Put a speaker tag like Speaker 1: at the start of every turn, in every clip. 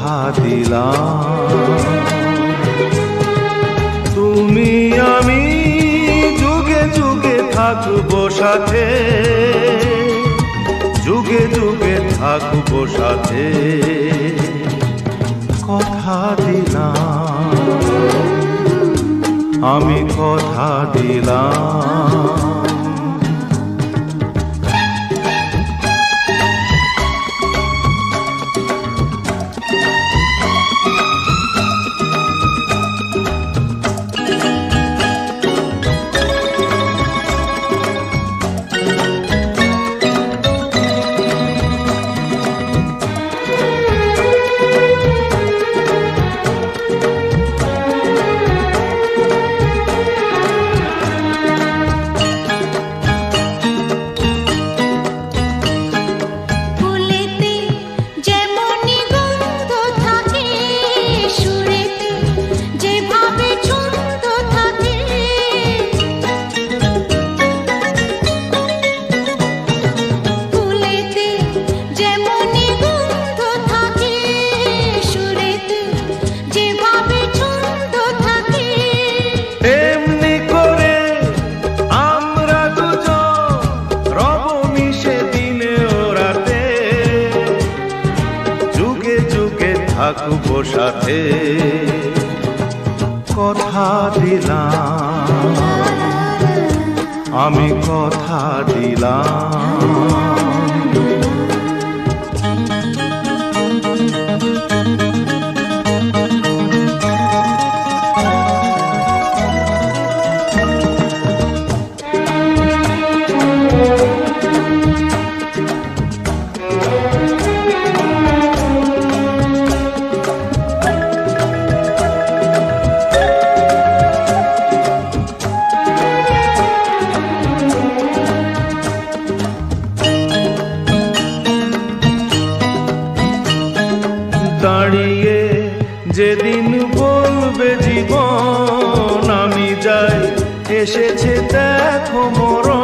Speaker 1: কথা দিলাম। তুমি আমি যুগে যুগে থাকবো সাথে, যুগে যুগে থাকবো সাথে, কথা দিলাম, আমি কথা দিলাম। থাকবো সাথে, কথা দিলাম, আমি কথা দিলাম। দাঁড়িয়ে যেদিন বলবে জীবন আমি যাই, এসেছে দেখো মরণ।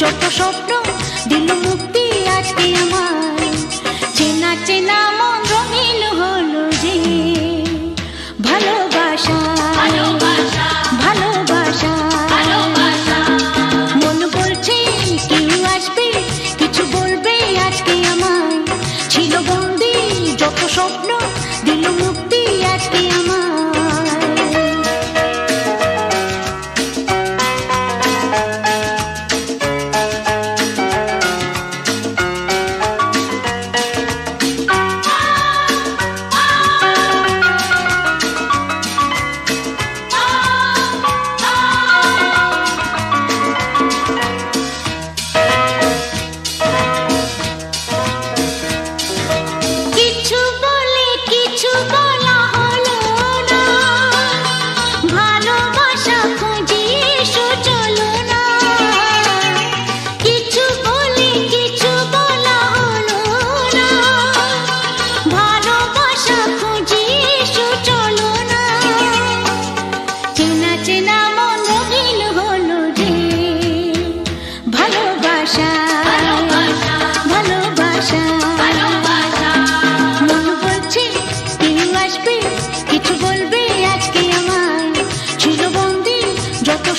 Speaker 2: যত স্বপ্ন দিল মুক্তি আজকে আমায়। চেনা চেনা মন রঙিন হলো যে ভালোবাসা ভালোবাসা ভালোবাসা। মন বলছে কেউ আসবে কিছু বলবে আজকে আমায়। ছিল বন্দি যত স্বপ্ন দিল মুক্তি আজকে আমায়।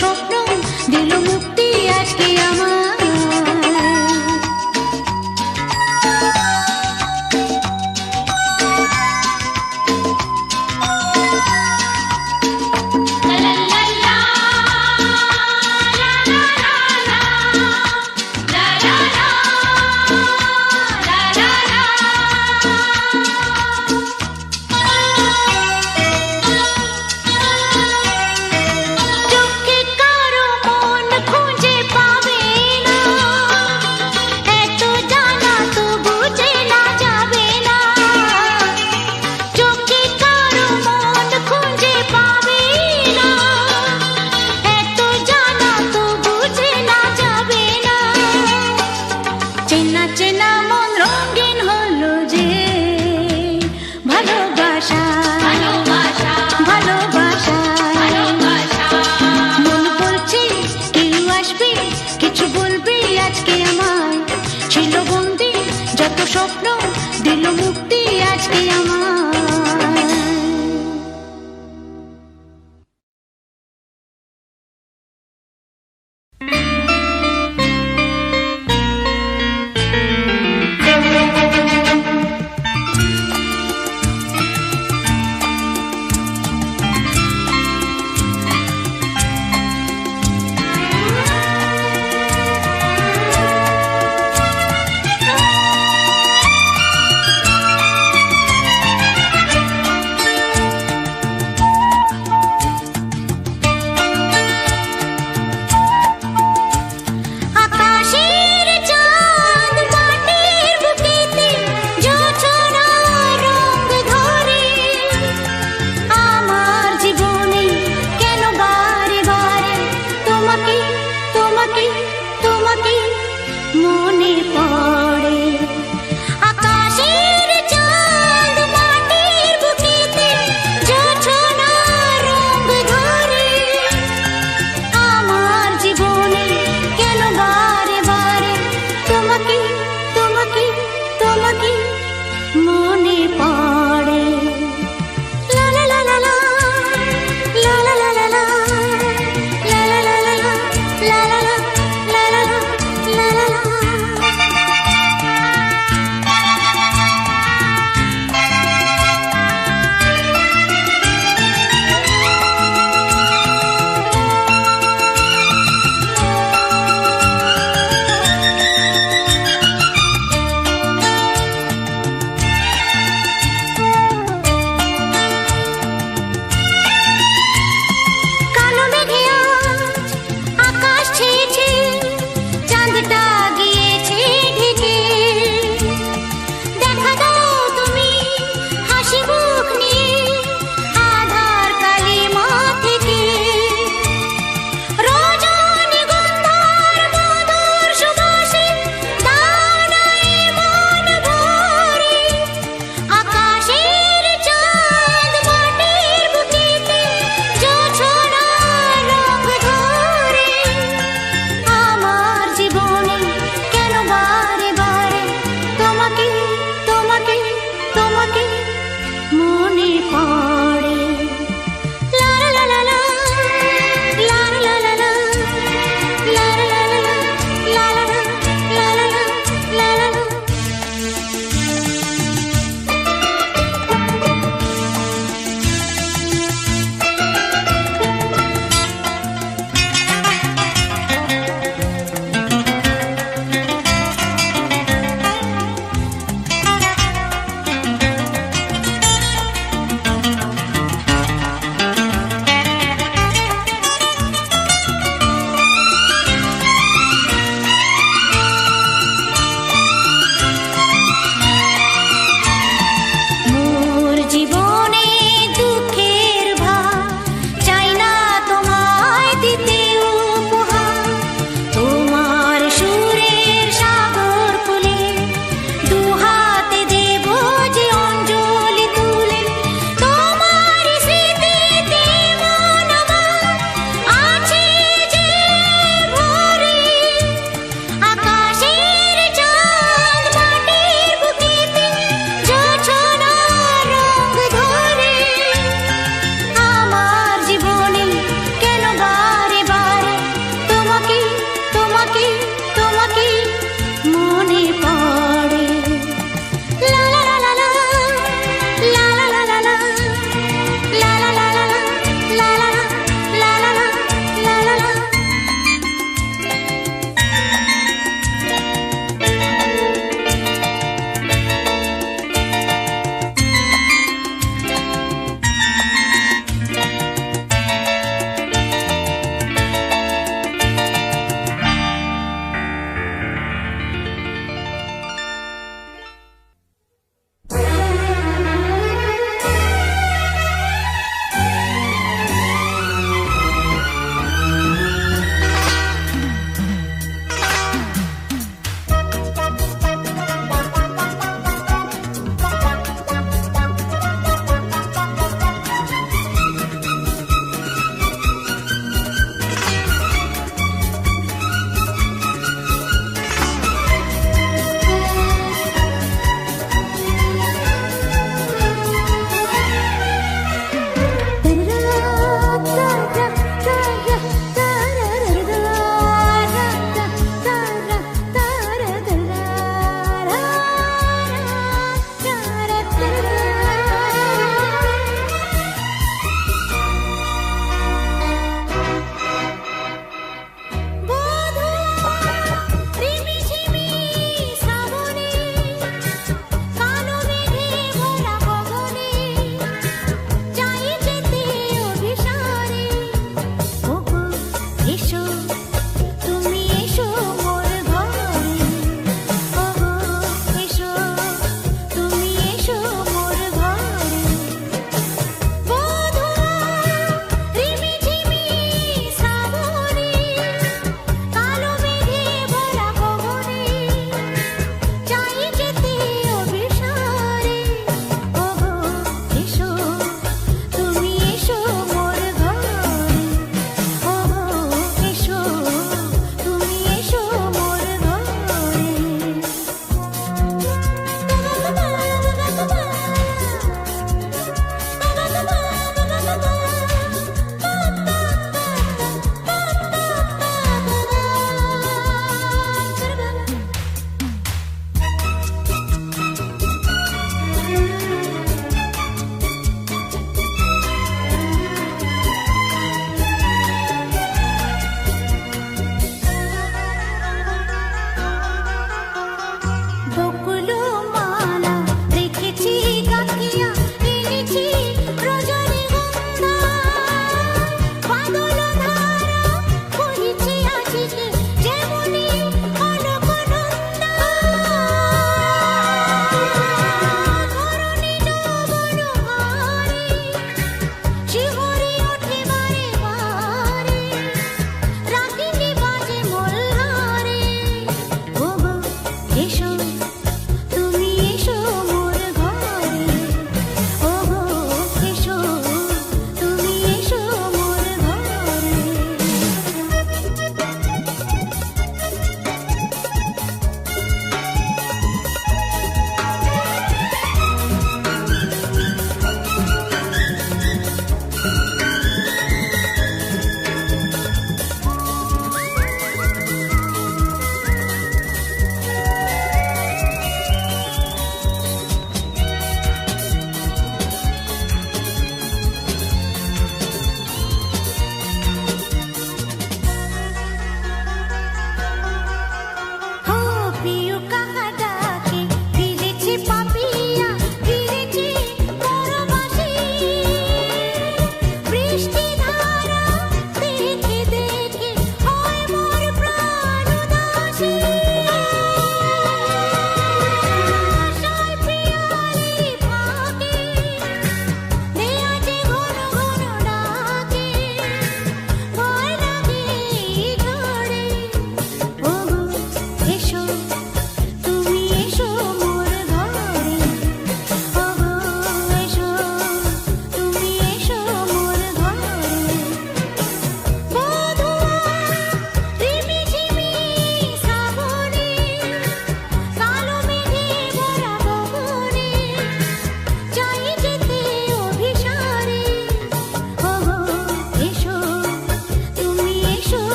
Speaker 2: স্বপ্ন দিল মুক্তি আজকে আমায়। স্বপ্ন দিল মুক্তি আজকে আমায়।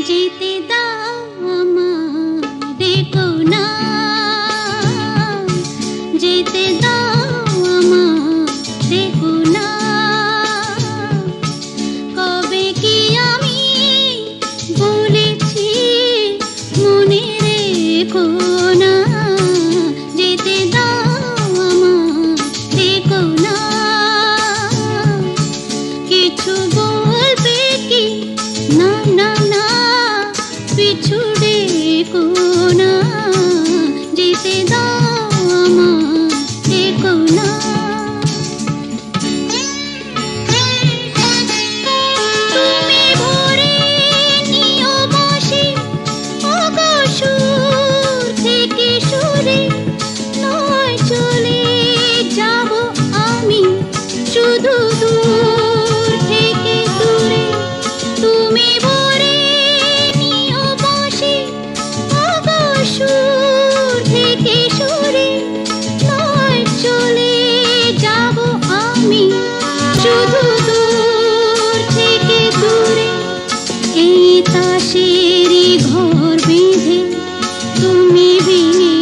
Speaker 2: যেতে দাও আমারে কোনা, যেতে দাও আমারে কোনা। কবে কি আমি বলেছি মনে রেখো না, যেতে দাও আমারে কোনা। কিছু বলবে কি না না না, পিছু ডেকো না, যেতে দাও আমারে কোনা। তুমি ভরে নিও বসে ওগো সুর থেকে সুরে, নয় চলে যাব আমি শুধু দূর থেকে দূরে। তুমি ভরে নিও বসে ওগো সুর থেকে সুরে, নয় চলে যাব আমি শুধু দূর থেকে দূরে। এই তাসেরই ঘর বেঁধে তুমি ভেঙে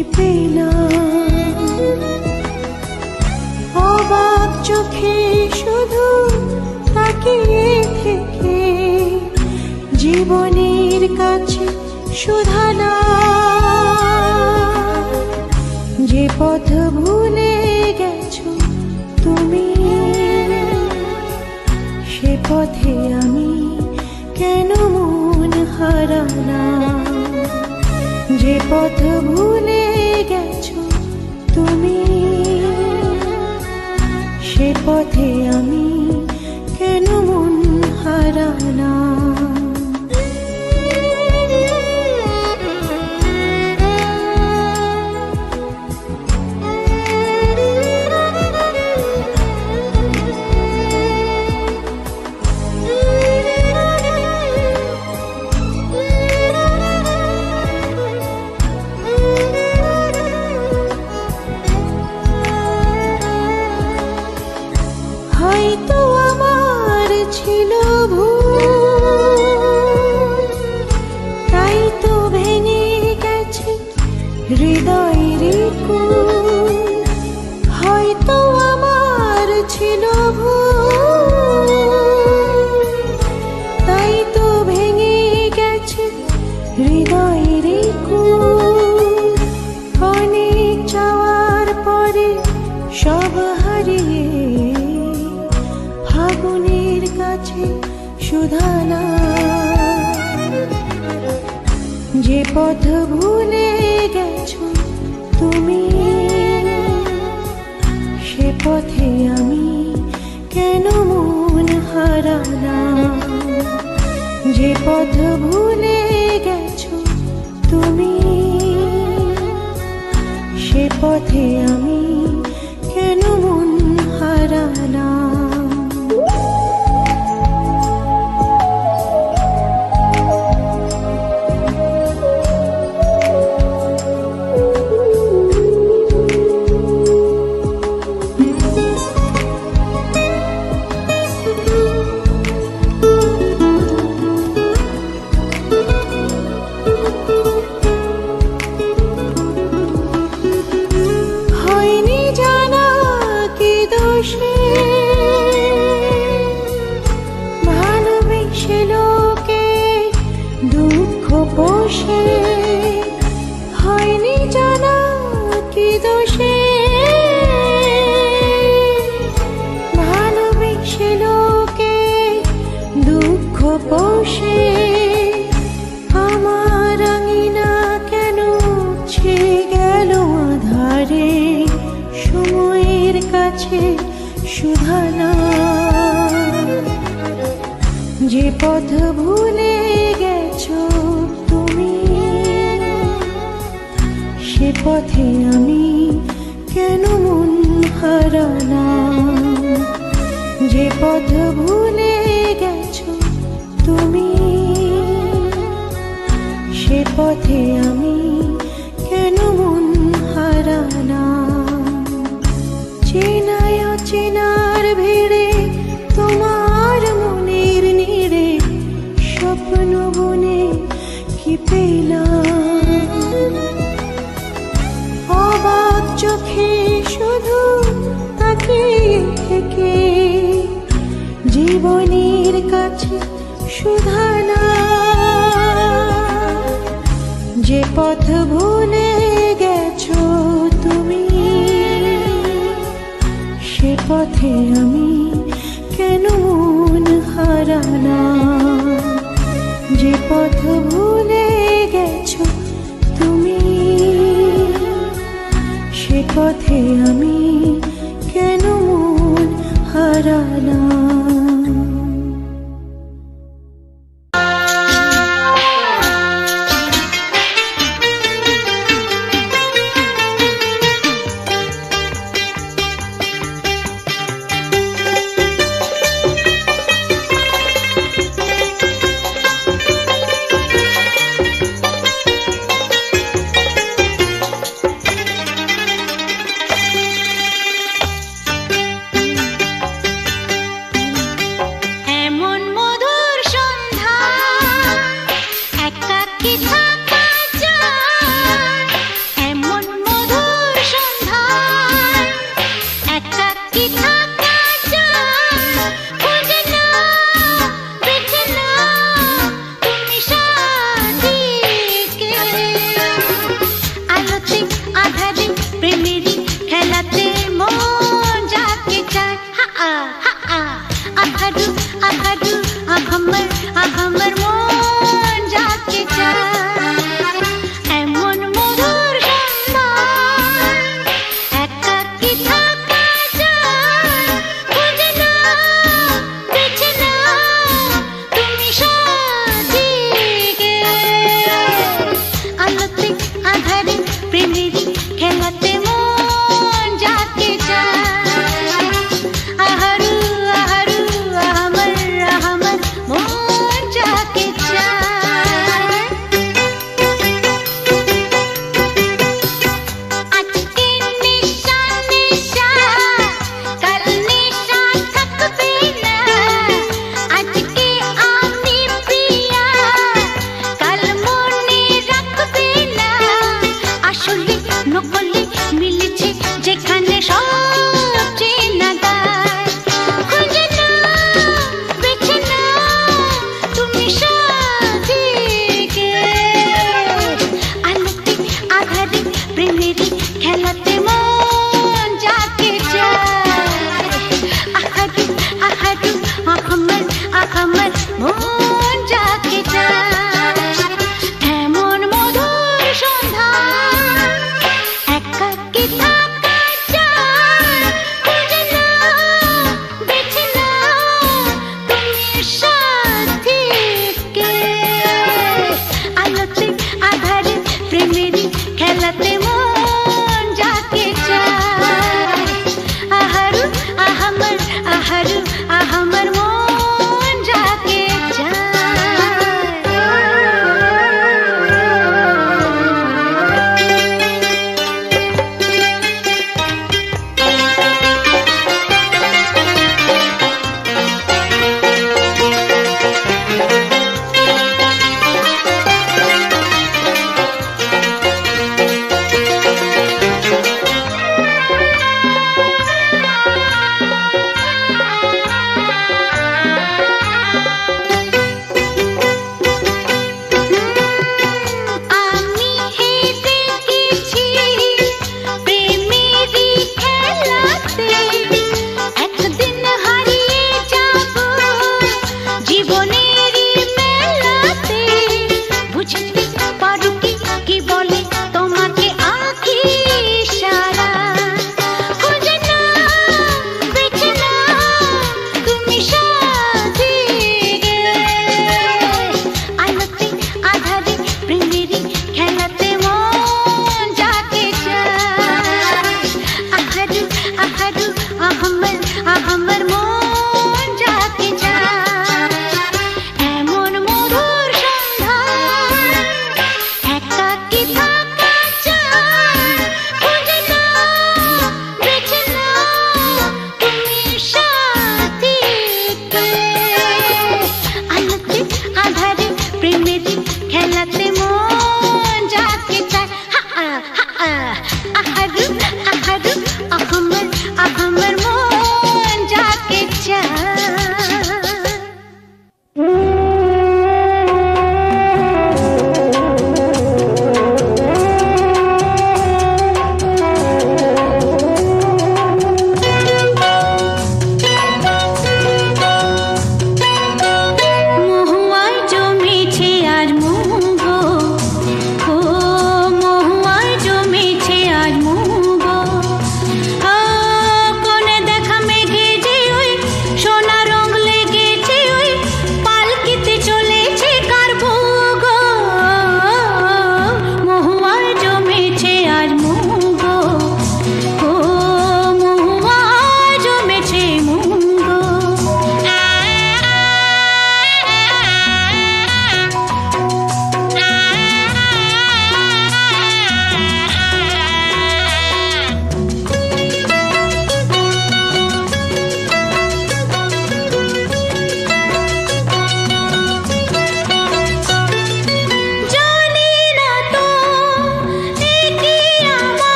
Speaker 2: কি পেলাম, অবাক চোখে শুধু তাকিয়ে থেকে জীবনের কাছে শুধানা, যে পথ ভুলে গেছো তুমি, সে পথে আমি কেন মন হারানা, যে পথ ভুলে গেছো তুমি, সে পথে আমি কেন মন হারানা। হয়তো আমার ছিল ভুল, তাই তো ভেঙে গেছে হৃদয়ের কুল। হয়তো আমার ছিল ভুল, তাই তো ভেঙে গেছে হৃদয়ের কুল। অনেক চাওয়ার পরে সব হারিয়ে ফাগুনের কাছে শুধানা, যে পথ ভুলে গেছো তুমি, সে পথে আমি কেন মন হারানা, যে পথ ভুলে গেছো তুমি, সে পথে আমি কেন মন হারানা। হয়নি জানা কি দোষে ভালোবেসে লোকে দুঃখ পোষে, হয়নি জানা কি দোষে ভালোবেসে লোকে দুঃখ পোষে। আমার আঙিনা কেন ছে গেল আধারে, সময়ের কাছে শুধানা, যে পথ ভুলে গেছো তুমি, সে পথে আমি কেন মন হারানা, যে পথ ভুলে গেছো তুমি, সে পথে আমি কেন মন হারানা। চেনায় অচেনার ভিড়ে তোমার মনের নিড়ে স্বপ্ন বনে কি পেলাম, অবাক চোখে শুধু তাকিয়ে থেকে জীবনের কাছে শুধানা, যে পথ ভুলে গেছো তুমি, সে পথে আমি কেন মন হারানা, যে পথ ভুলে গেছো তুমি, সে পথে আমি কেন মন হারানা। মন যাকে চায়। এমন মধুর সন্ধ্যা একাকী থাকা চায়। খুঁজে নাও, বেছে নাও তুমি সাথীকে। আলোতে আধারে প্রেমেরই খেলাতে মন যাকে চায়। আহারু আহামর আহারু আহামর মন যাকে চায়।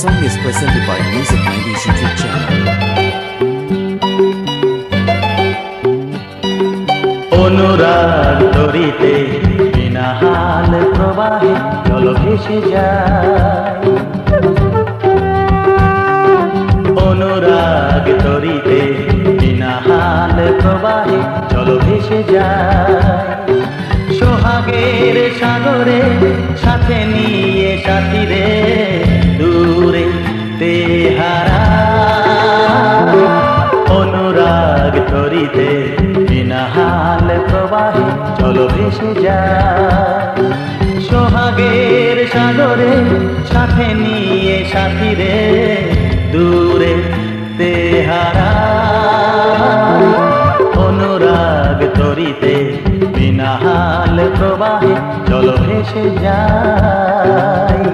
Speaker 3: song is presented by Music 90s YouTube channel.
Speaker 1: অনুরাগ তরিতে বিনা হাল প্রবাহে জল ভেসে যায়। অনুরাগ তরিতে বিনা হাল প্রবাহে জল ভেসে যায়। সোহাগের সাগরে সাথে নিয়ে সাথীরে দূরে তেহারা। অনুরাগ তরিতে বিনা হাল প্রবাহে জল ভেসে যায়। সোহাগের সাগরে সাথে নিয়ে সাথীরে দূরে তেহারা। অনুরাগ তরিতে বিনা হাল প্রবাহে জল ভেসে যায়।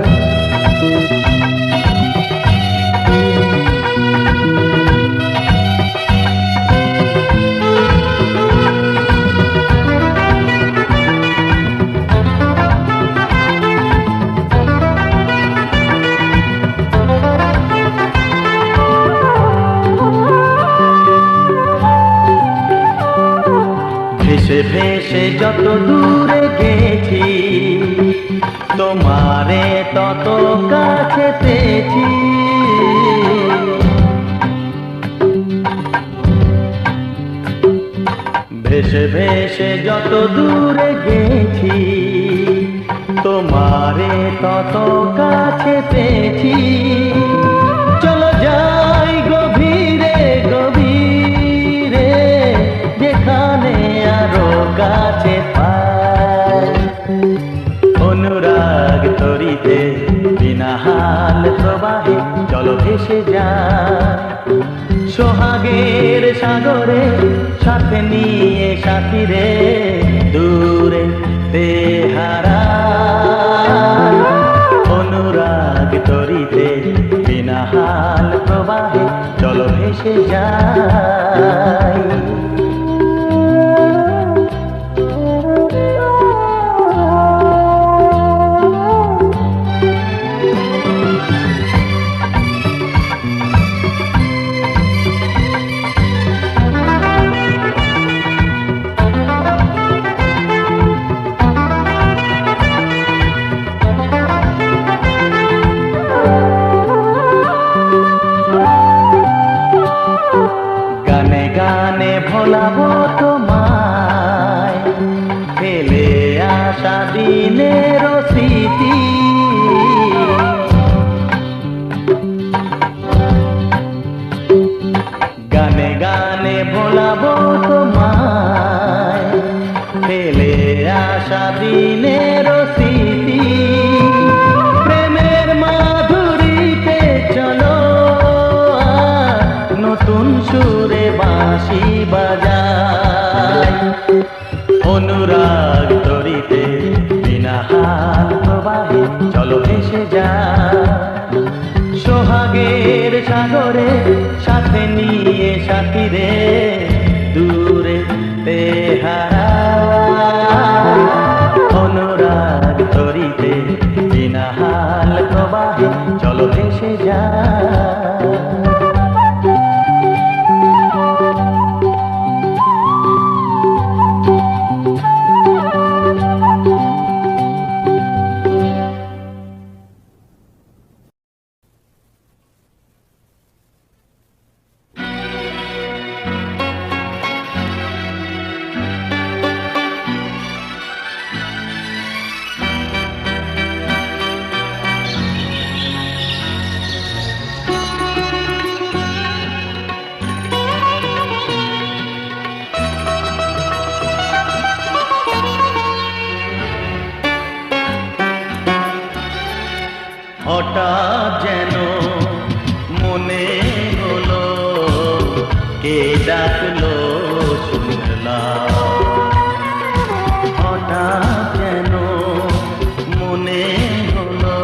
Speaker 1: ভেসে ভেসে যত দূরে গেছি তোমারে তত কাছে পেয়েছি। ভেসে ভেসে যত দূরে গেছি তোমারে তত কাছে পেয়েছি। চলো যাই গভীরে গভীরে যেখানে আরো কাছে পাই। অনুরাগ তরিতে বিনা হাল প্রবাহে জল ভেসে যায়। সোহাগের সাগরে সাথে নিয়ে সাথীরে দূরে তেহারা। অনুরাগ তরিতে বিনা হাল প্রবাহে জল ভেসে যায়। গানে গানে ভোলাবো তোমায় ফেলে আসা দিনের স্মৃতি। গানে গানে ভোলাবো তোমায় ফেলে আসা দিনের স্মৃতি। প্রেমের মাধুরীতে চলো নতুন সুরে বাঁশি বাজাই। অনুরাগ তরিতে বিনা হাল প্রবাহে জল ভেসে যায়। সোহাগের সাগরে সাথে নিয়ে সাথীরে দূরে তেহারা। অনুরাগ তরিতে বিনা হাল প্রবাহে জল ভেসে যায়। হঠাৎ যেন মনে হলো কে ডাকলো শুনলাম। হঠাৎ যেন মনে হলো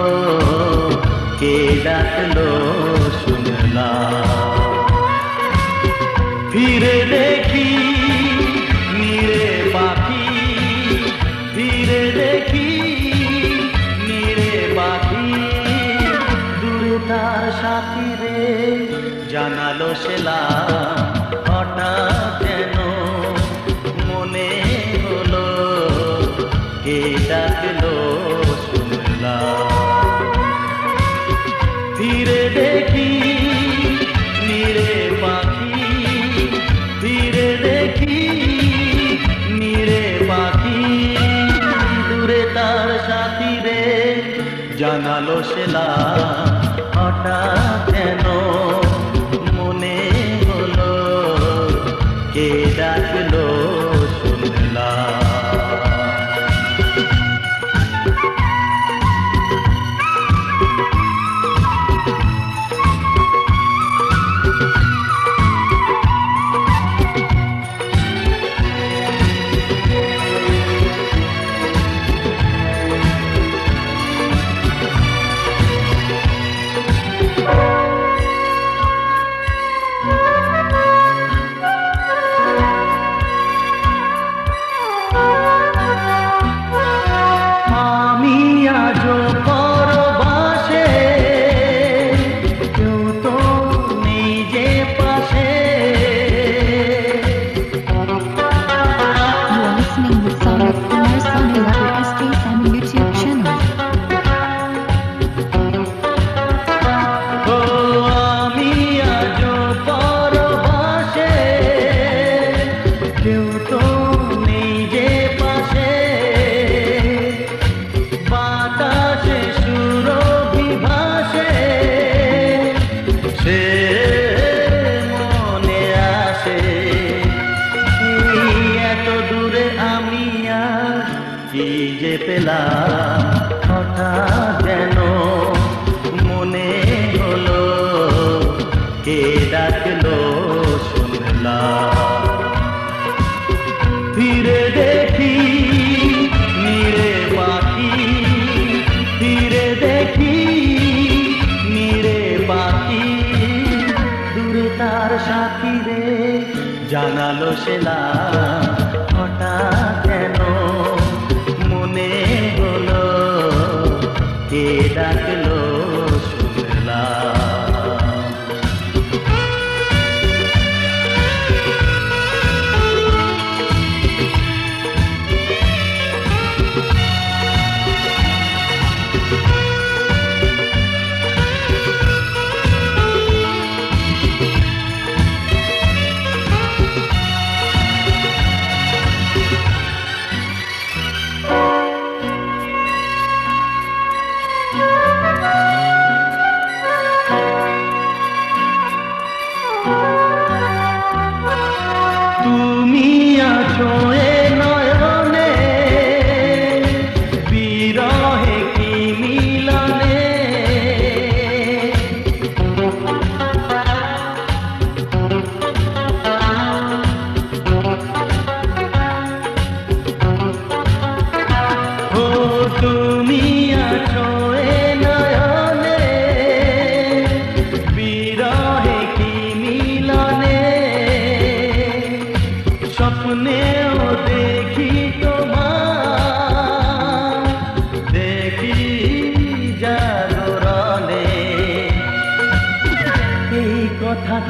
Speaker 1: কে ডাকলো শুনলাম। ফিরে দেখি নীড়ে পাখি, ফিরে দেখি নীড়ে পাখি দূরে তার সাথী রে জানালো সেলাম হঠাৎ যেন মনে হলো কে ডাকলো শুনলাম ফিরে দেখি নীরে পাখি ফিরে দেখি নীরে পাখি দূরে তার সাথী রে জানালো সেলাম হঠাৎ যেন মনে হলো কে ডাকলো শুনলাম হঠাৎ যেন মনে হলো কে ডাকলো শুনলাম ফিরে দেখি নীরে পাখি ফিরে দেখি নীরে পাখি দূরে তার সাথী রে জানালো সেলাম হঠাৎ যেন মনে হলো কে ডাকলো শুনলাম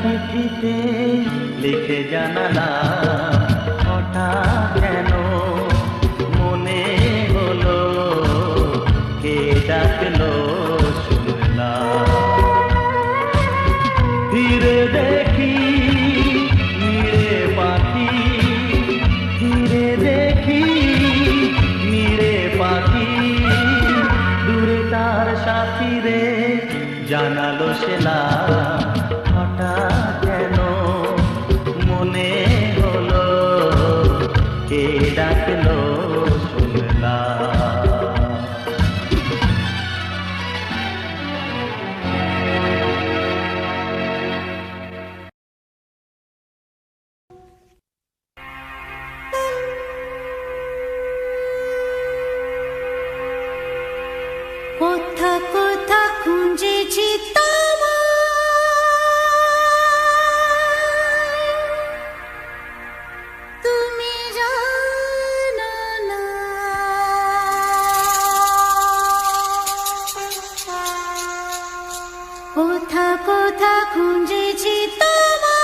Speaker 1: চিঠিতে লিখে জানালাম হঠাৎ যেন মনে হলো কে ডাকলো শুনলাম ফিরে দেখি নীরে পাখি ফিরে দেখি নীরে পাখি দূরে তার সাথী রে জানালো সেলাম হঠাৎ যেন মনে হলো কে ডাকলো শুনলাম
Speaker 2: কোথা কোথা খুঁজেছি তুমি জানো না কোথা কোথা খুঁজেছি তোমায়,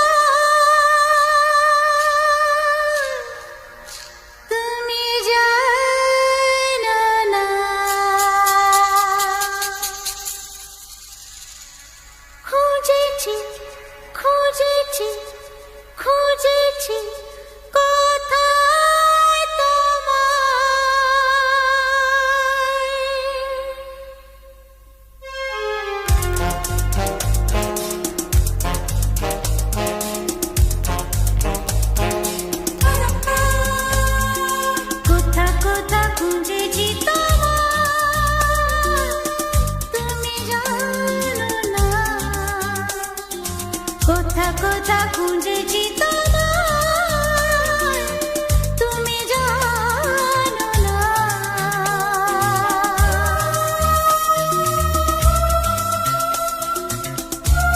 Speaker 2: তুমি জানো না। খুঁজেছি খুঁজেছি খুঁজেছি কোথায় তোমায়। কোথা কোথা খুঁজেছি তোমায়, তুমি জানো না। কোথা কোথা খুঁজেছি তোমায়, তুমি জানো না।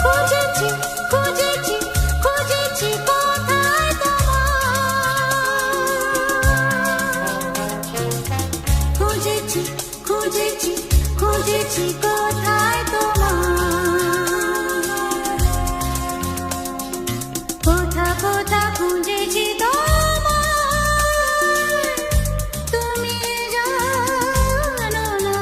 Speaker 2: খুঁজেছি খুঁজেছি খুঁজেছি কোথায় তোমায়, খুঁজেছি খুঁজেছি খুঁজেছি কোথায় তোমায়। কোথা কোথা খুঁজেছি তোমায়, তুমি জানো না।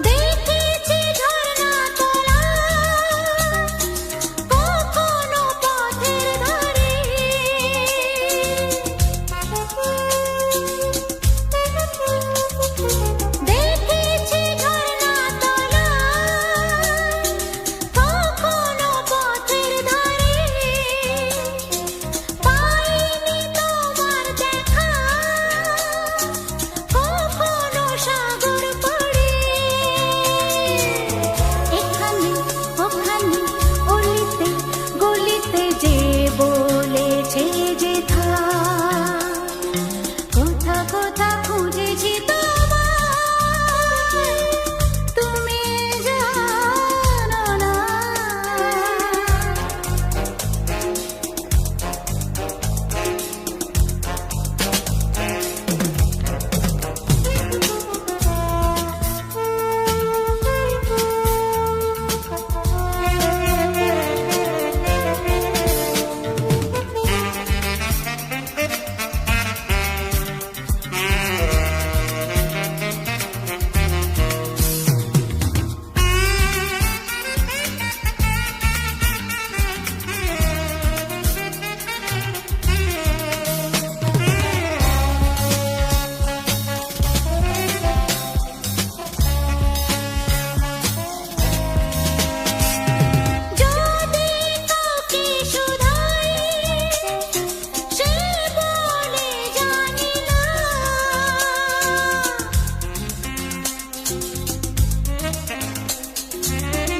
Speaker 2: দেখেছি ঝরনা তলা, কখনো পথের ধারে। দেখেছি ঝরনা তলা, কখনো পথের ধারে। পাইনি তোমার দেখা, কখনো সাগর পাড়ে। এখানে ওখানে অলিতে গলিতে যে বলেছে যে থাক। কোথা কোথা খুঁজেছি তোমায়, তুমি জানো না। যদি কাউকে শুধাই, সে বলে জানি না।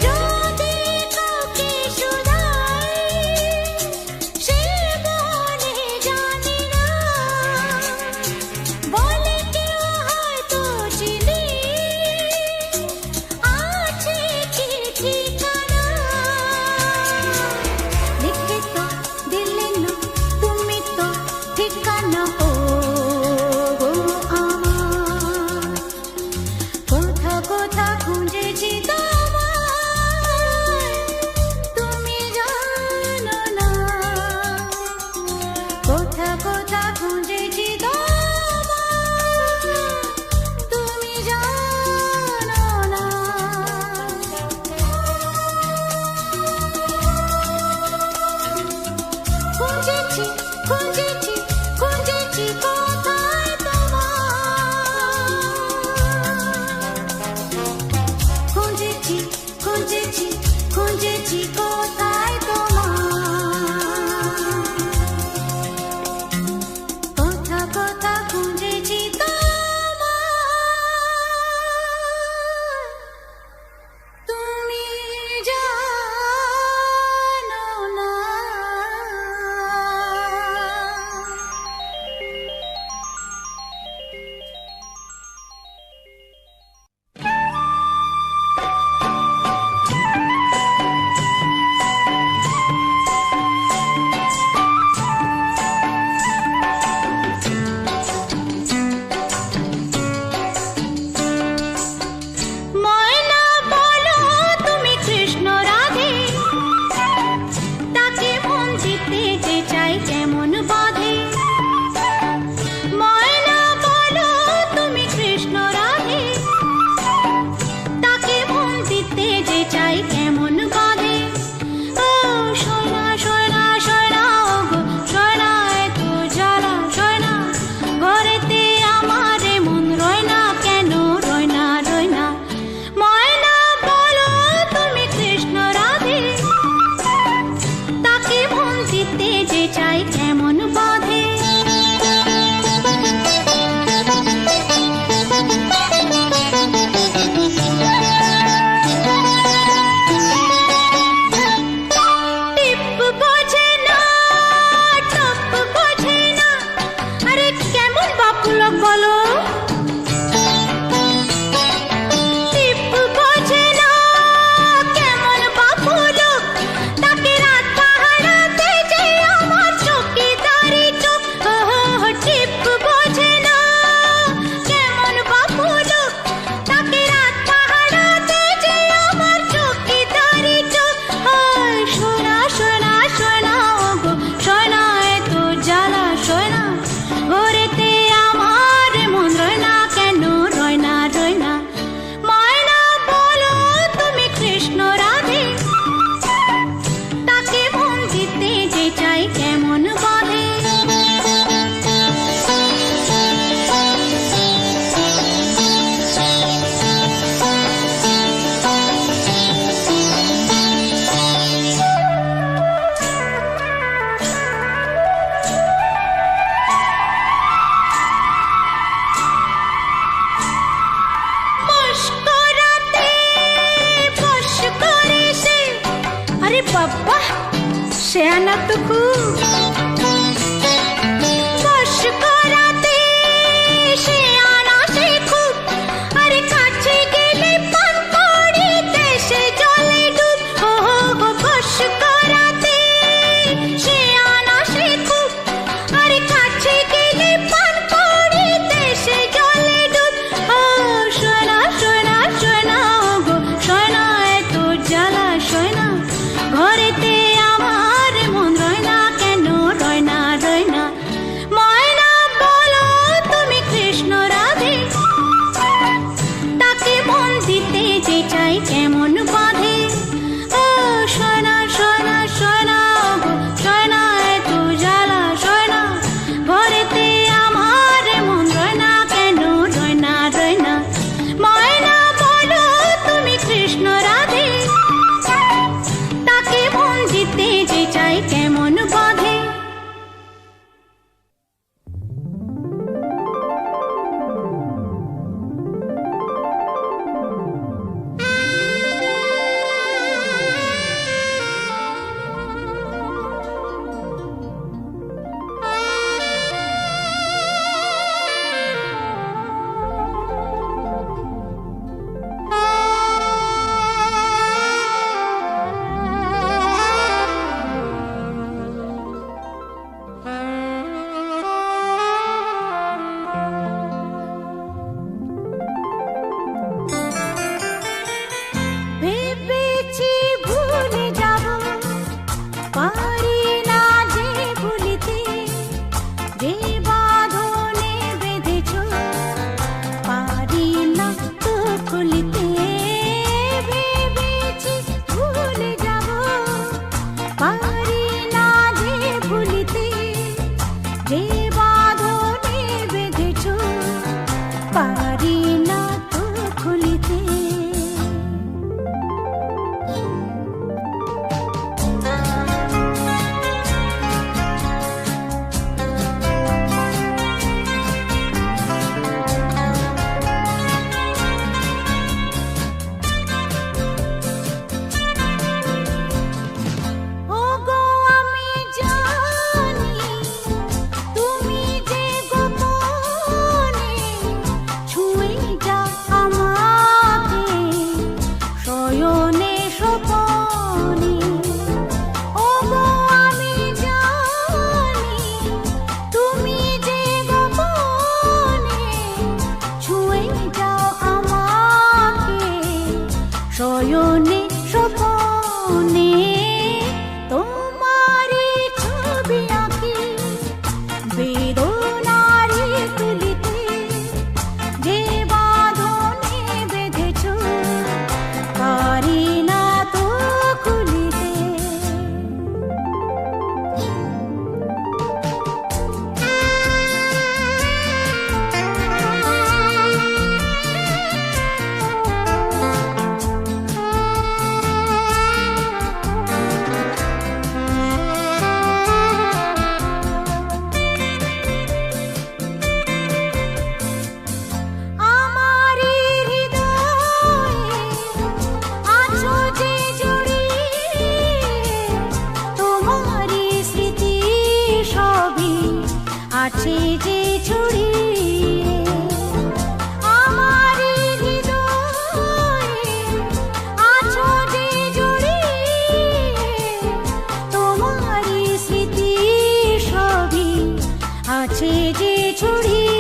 Speaker 2: যদি কাউকে শুধাই, সে বলে জানি না। বলে কেউ হয়তো চিনি, আছে কি ঠিকানা। লিখে তো দিলে না তুমি তো ঠিকানা, ও গো আমার। কোথা কোথা খুঁজেছি তোমায়, তুমি জানো না। কোথা কোথা খুঁজেছি তোমায়, তুমি জানো না। খুঁজেছি খুঁজেছি খুঁজেছি কোথায় তোমায়। খুঁজেছি খুঁজেছি খুঁজেছি কোথায় তোমায়। কোথা কোথা খুঁজেছি তোমায়, তুমি জানো না। চাই কেমন বাঁধে। টিপ বোঝে না, টপ বোঝে না, আরে কেমন বাপুলক বলো। টিপ বোঝে না, কেমন বাপুলক, তাকে রাত পাহারাতে যে আমার চৌকিদারি চোখ। টিপ বোঝে না, কেমন বাপুলক, তাকে রাত পাহারাতে যে আমার চৌকিদারি চোখ। সোনা সোনা সোনা গো সোনা, এত জ্বালা সোনা, ঘরেতে আমার মন রয় না কেন, রয় না রয় না। ময়না বলো তুমি কৃষ্ণ রাধে, তাকে মন দিতে যে চাই কেমন বাঁধে। মস্করাতে বশ করে সে, আরে বাবা সে আনা তো খুব। বশ করাতে সে আনা সে খুব, আরে কাছে গেলে পান করিতে সে জলে ডুব। বশ করাতে সে আনা সে খুব, আরে কাছে গেলে পান করিতে সে জলে ডুব। সোনা সোনা সোনা গো সোনা, এত জ্বালা সোনা, ঘরেতে আমার মন রয় না কেন, রয় আছে যে ছড়িয়ে আমার হৃদয়ে আছো যে জড়িয়ে তোমারই স্মৃতি সবই আছে যে ছড়িয়ে